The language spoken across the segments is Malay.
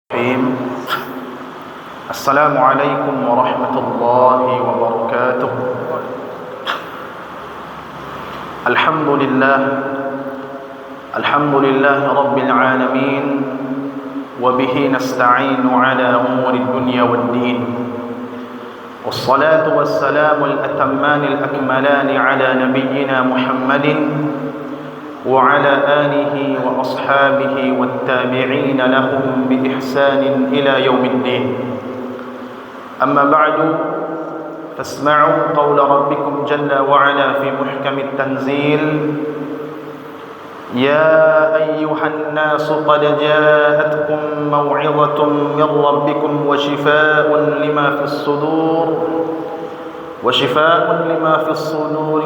الرحيم. السلام عليكم ورحمة الله وبركاته. الحمد لله رب العالمين، وبه نستعين على أمور الدنيا والدين، والصلاة والسلام الأتمان الأكملان على نبينا محمد وعلى آله وأصحابه والتابعين لهم بإحسان إلى يوم الدين. أما بعد، فاسمعوا قول ربكم جل وعلا في محكم التنزيل: يا أيها الناس قد جاءتكم موعظة من ربكم وشفاء لما في الصدور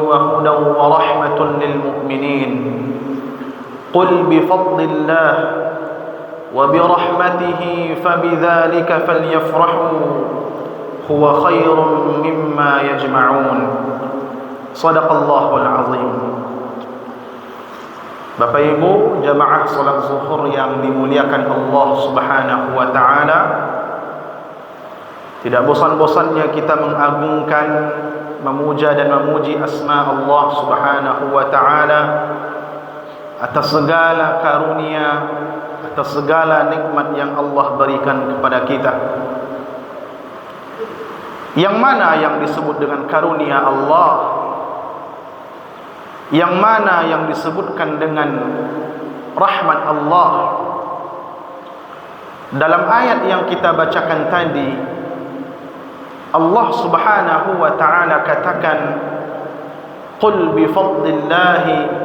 وهدى ورحمة للمؤمنين. قل بفضل الله وبرحمته فبذلك فليفرحوا هو خير مما يجمعون. صدق الله العظيم. Bapak Ibu jamaah salat zuhur yang dimuliakan Allah Subhanahu wa taala, tidak bosan-bosannya kita mengagungkan, memuja dan memuji asma Allah Subhanahu wa taala atas segala karunia, atas segala nikmat yang Allah berikan kepada kita. Yang mana yang disebut dengan karunia Allah? Yang mana yang disebutkan dengan rahmat Allah? Dalam ayat yang kita bacakan tadi, Allah Subhanahu wa ta'ala katakan, "Qul bi fadlillahi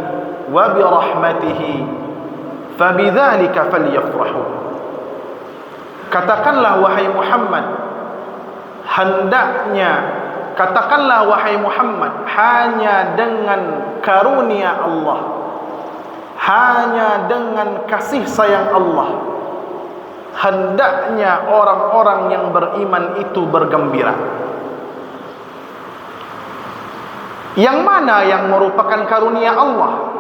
wa bi rahmatihi fabidzalika falyafrahu." Katakanlah wahai Muhammad, katakanlah wahai Muhammad, hanya dengan karunia Allah, hanya dengan kasih sayang Allah, hendaknya orang-orang yang beriman itu bergembira. Yang mana yang merupakan karunia Allah?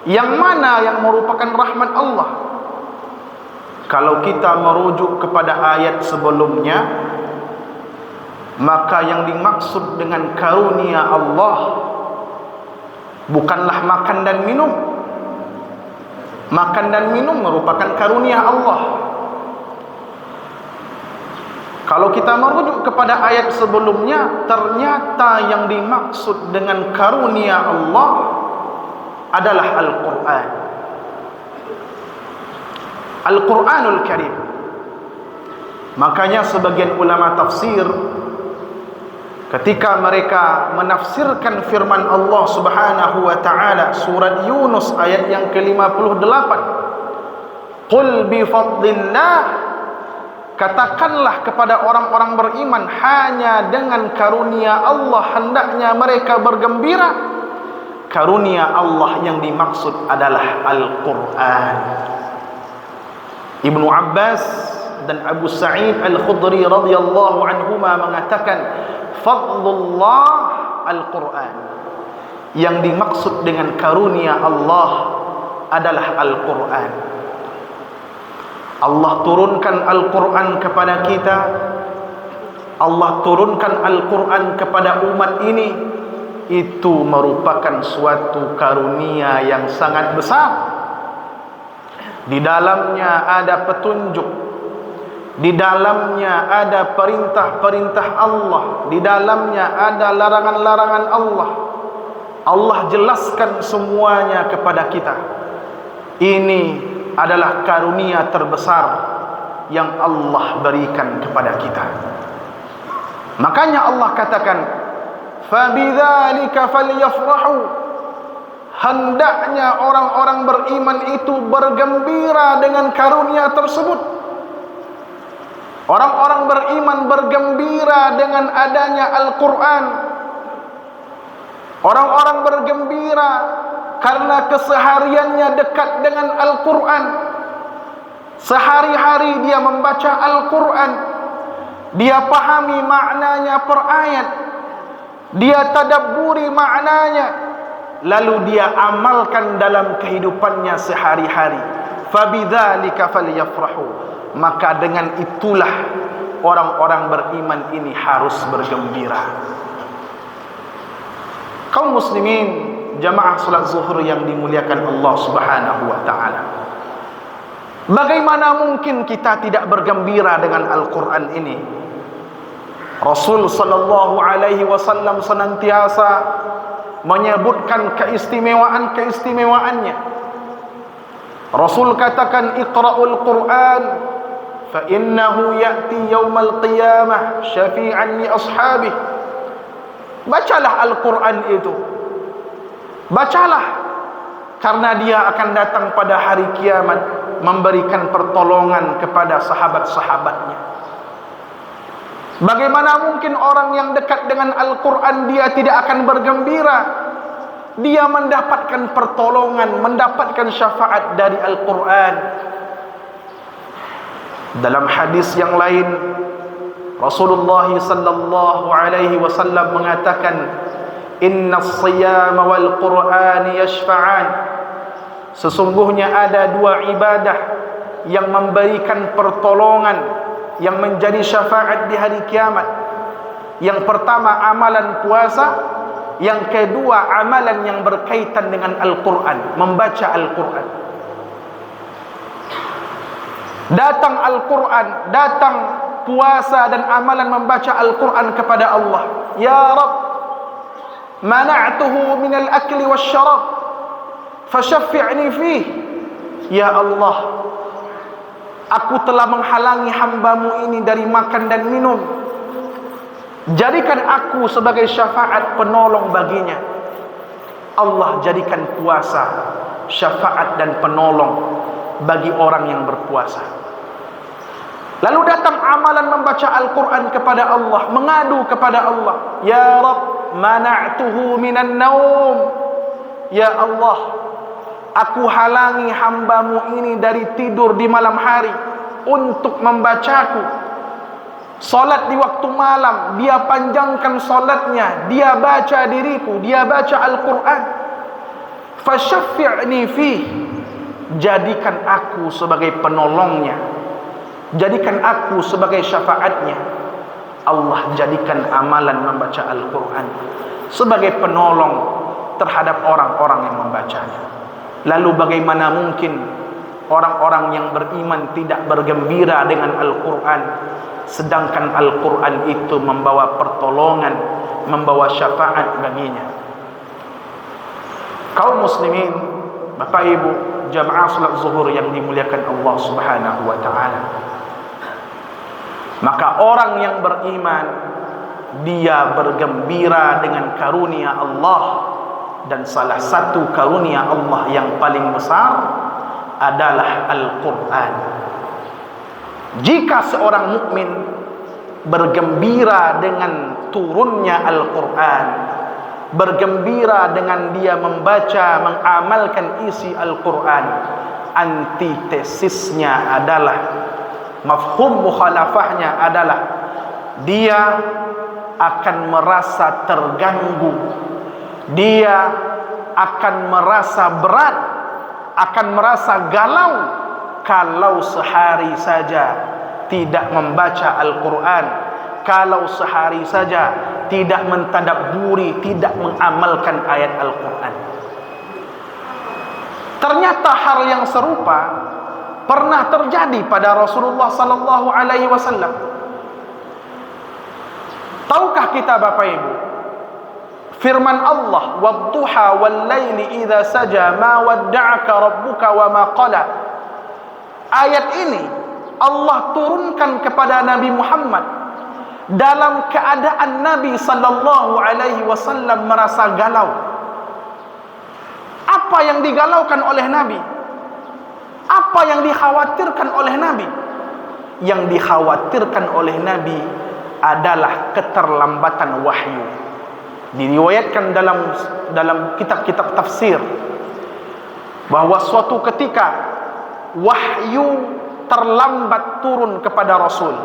Yang mana yang merupakan rahmat Allah? Kalau kita merujuk kepada ayat sebelumnya, maka yang dimaksud dengan karunia Allah bukanlah makan dan minum. Makan dan minum merupakan karunia Allah. Kalau kita merujuk kepada ayat sebelumnya, ternyata yang dimaksud dengan karunia Allah adalah Al-Quran, Al-Quranul Karim. Makanya sebagian ulama tafsir, ketika mereka menafsirkan firman Allah Subhanahu wa ta'ala surat Yunus ayat yang ke-58, "Qul bi fadlillah", katakanlah kepada orang-orang beriman, hanya dengan karunia Allah hendaknya mereka bergembira. Karunia Allah yang dimaksud adalah Al-Quran. Ibnu Abbas dan Abu Sa'id Al-Khudri radhiyallahu anhuma mengatakan, fadlullah Al-Quran. Yang dimaksud dengan karunia Allah adalah Al-Quran. Allah turunkan Al-Quran kepada kita, Allah turunkan Al-Quran kepada umat ini, itu merupakan suatu karunia yang sangat besar. Di dalamnya ada petunjuk, di dalamnya ada perintah-perintah Allah, di dalamnya ada larangan-larangan Allah. Allah jelaskan semuanya kepada kita. Ini adalah karunia terbesar yang Allah berikan kepada kita. Makanya Allah katakan, "Fabidzalika falyafrahu", hendaknya orang-orang beriman itu bergembira dengan karunia tersebut. Orang-orang beriman bergembira dengan adanya Al-Quran. Orang-orang bergembira karena kesehariannya dekat dengan Al-Quran. Sehari-hari dia membaca Al-Quran, dia pahami maknanya per ayat, dia tadabburi maknanya, lalu dia amalkan dalam kehidupannya sehari-hari. Fabidzalika falyafrahu, maka dengan itulah orang-orang beriman ini harus bergembira. Kaum muslimin, jamaah salat zuhur yang dimuliakan Allah Subhanahu wa taala. Bagaimana mungkin kita tidak bergembira dengan Al-Qur'an ini? Rasul sallallahu alaihi wasallam senantiasa menyebutkan keistimewaan-keistimewaannya. Rasul katakan, "Iqra'ul Qur'an fa innahu ya'ti yaumal qiyamah syafi'an li ashabihi." Bacalah Al-Qur'an itu. Bacalah, karena dia akan datang pada hari kiamat memberikan pertolongan kepada sahabat-sahabatnya. Bagaimana mungkin orang yang dekat dengan Al-Quran dia tidak akan bergembira? Dia mendapatkan pertolongan, mendapatkan syafaat dari Al-Quran. Dalam hadis yang lain, Rasulullah sallallahu alaihi wasallam mengatakan, "Inna as-siyama wal Qur'an yashfa'an." Sesungguhnya ada dua ibadah yang memberikan pertolongan, yang menjadi syafaat di hari kiamat. Yang pertama amalan puasa, yang kedua amalan yang berkaitan dengan Al-Quran, membaca Al-Quran. Datang Al-Quran, datang puasa dan amalan membaca Al-Quran kepada Allah. Ya Rabb, mana'tuhu minal akli wasyarab fashaffi'ni fih. Ya Allah, aku telah menghalangi hambamu ini dari makan dan minum, jadikan aku sebagai syafaat penolong baginya. Allah jadikan puasa syafaat dan penolong bagi orang yang berpuasa. Lalu datang amalan membaca Al-Quran kepada Allah, mengadu kepada Allah. Ya Rabb, mana'tuhu minan naum. Ya Allah, aku halangi hambamu ini dari tidur di malam hari untuk membacaku. Salat di waktu malam, dia panjangkan salatnya, dia baca diriku, dia baca Al-Quran. Fashaffi'ni fih, jadikan aku sebagai penolongnya, jadikan aku sebagai syafaatnya. Allah jadikan amalan membaca Al-Quran sebagai penolong terhadap orang-orang yang membacanya. Lalu bagaimana mungkin orang-orang yang beriman tidak bergembira dengan Al-Quran, sedangkan Al-Quran itu membawa pertolongan, membawa syafaat baginya. Kaum muslimin, Bapak Ibu, jamaah salat zuhur yang dimuliakan Allah Subhanahu wa taala. Maka orang yang beriman, dia bergembira dengan karunia Allah, dan salah satu karunia Allah yang paling besar adalah Al-Quran. Jika seorang mukmin bergembira dengan turunnya Al-Quran, bergembira dengan dia membaca, mengamalkan isi Al-Quran, antitesisnya adalah, mafhum mukhalafahnya adalah, dia akan merasa terganggu, dia akan merasa berat, akan merasa galau kalau sehari saja tidak membaca Al-Quran, kalau sehari saja tidak mentadabburi, tidak mengamalkan ayat Al-Quran. Ternyata hal yang serupa pernah terjadi pada Rasulullah sallallahu alaihi wasallam. Tahukah kita Bapak Ibu, firman Allah, "Wadduha wal laili idza saja ma wadda'aka rabbuka wa ma qala." Ayat ini Allah turunkan kepada Nabi Muhammad dalam keadaan Nabi sallallahu alaihi wasallam merasa galau. Apa yang digalaukan oleh Nabi? Apa yang dikhawatirkan oleh Nabi? Yang dikhawatirkan oleh Nabi adalah keterlambatan wahyu. Diriwayatkan dalam kitab-kitab tafsir bahwa suatu ketika wahyu terlambat turun kepada Rasul.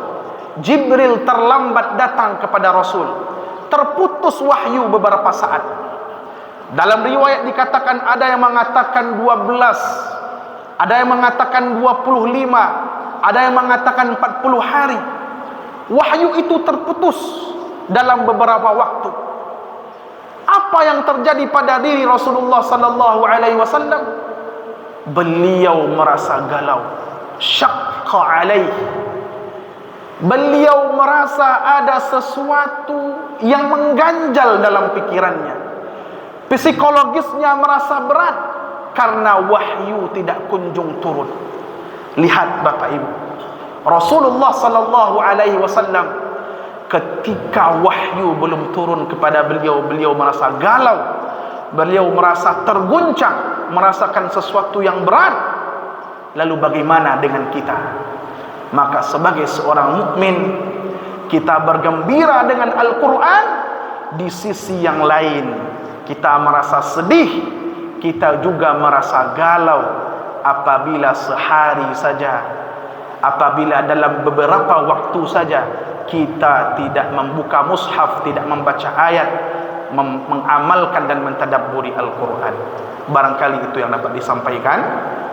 Jibril terlambat datang kepada Rasul. Terputus wahyu beberapa saat. Dalam riwayat dikatakan ada yang mengatakan 12, ada yang mengatakan 25, ada yang mengatakan 40 hari. Wahyu itu terputus dalam beberapa waktu. Apa yang terjadi pada diri Rasulullah sallallahu alaihi wasallam? Beliau merasa galau, syaqqa alaihi. Beliau merasa ada sesuatu yang mengganjal dalam pikirannya. Psikologisnya merasa berat karena wahyu tidak kunjung turun. Lihat Bapak Ibu, Rasulullah sallallahu alaihi wasallam ketika wahyu belum turun kepada beliau, beliau merasa galau, beliau merasa terguncang, merasakan sesuatu yang berat. Lalu bagaimana dengan kita? Maka sebagai seorang mukmin, kita bergembira dengan Al-Quran. Di sisi yang lain, kita merasa sedih, kita juga merasa galau apabila sehari saja, apabila dalam beberapa waktu saja kita tidak membuka mushaf, tidak membaca ayat, mengamalkan dan mentadabburi Al-Quran. Barangkali itu yang dapat disampaikan.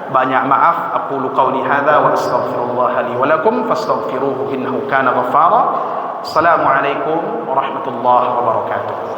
Banyak maaf. Aqulu qawli hadza wa astaghfirullah li wa lakum fastaghfiruhu innahu kana ghaffara. Assalamualaikum warahmatullahi wabarakatuh.